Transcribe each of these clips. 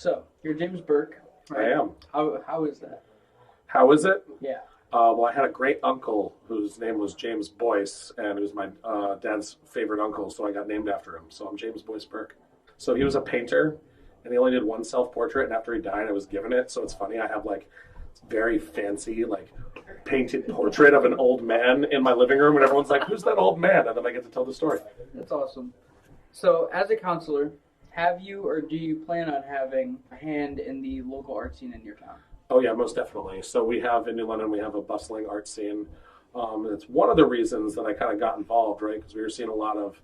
So, you're James Burke, right? I am. How is that? How is it? Yeah. Well, I had a great uncle whose name was James Boyce, and he was my dad's favorite uncle, so I got named after him. So I'm James Boyce Burke. So he was a painter, and he only did one self-portrait, and after he died, I was given it. So it's funny, I have like very fancy, like painted portrait of an old man in my living room, and everyone's like, "Who's that old man?" And then I get to tell the story. That's awesome. So, as a counselor, have you or do you plan on having a hand in the local art scene in your town? Oh yeah, most definitely. So we have in New London, we have a bustling art scene. It's one of the reasons that I kind of got involved, right? Because we were seeing a lot of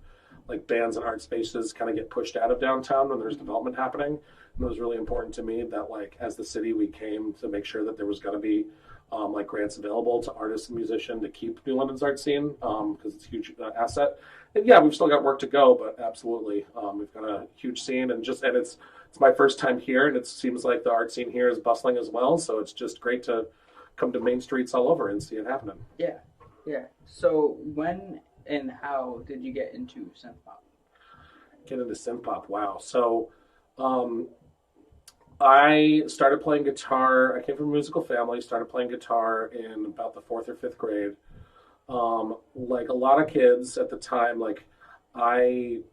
like bands and art spaces kind of get pushed out of downtown when there's development happening. And it was really important to me that like as the city, we came to make sure that there was going to be like grants available to artists and musicians to keep New London's art scene because it's a huge asset. And yeah, we've still got work to go, but absolutely, we've got a huge scene, and it's my first time here, and it seems like the art scene here is bustling as well. So it's just great to come to main streets all over and see it happening. Yeah, yeah. So when and how did you get into synth pop? Get into synth pop. Wow. So I started playing guitar. I came from a musical family. Started playing guitar in about the 4th or 5th grade. Like a lot of kids at the time, like I'm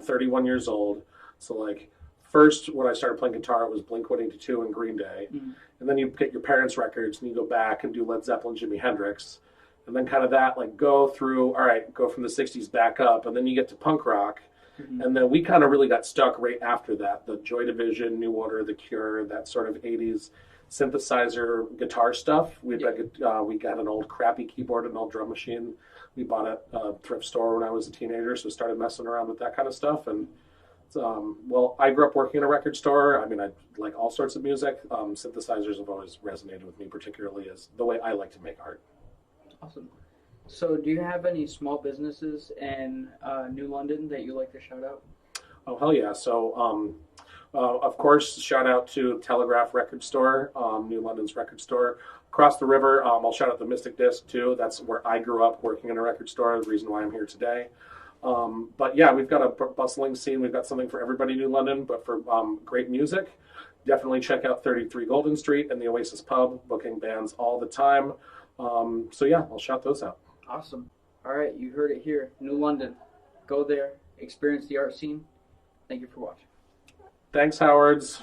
31 years old. So like first when I started playing guitar, it was Blink-182 and Green Day. Mm. And then you get your parents' records and you go back and do Led Zeppelin, Jimi Hendrix. And then kind of that, like go from the 60s back up. And then you get to punk rock. Mm-hmm. And then we kind of really got stuck right after that. The Joy Division, New Order, The Cure, that sort of 80s synthesizer guitar stuff. We got an old crappy keyboard, an old drum machine. We bought at a thrift store when I was a teenager, so started messing around with that kind of stuff. And I grew up working in a record store. I mean, I like all sorts of music. Synthesizers have always resonated with me, particularly as the way I like to make art. Awesome. So do you have any small businesses in New London that you like to shout out? Oh, hell yeah. So, of course, shout out to Telegraph Record Store, New London's record store. Across the river, I'll shout out the Mystic Disc, too. That's where I grew up working in a record store, the reason why I'm here today. But yeah, we've got a bustling scene. We've got something for everybody in New London, but for great music, definitely check out 33 Golden Street and the Oasis Pub, booking bands all the time. So yeah, I'll shout those out. Awesome. All right, you heard it here. New London. Go there, experience the art scene. Thank you for watching. Thanks, Howards.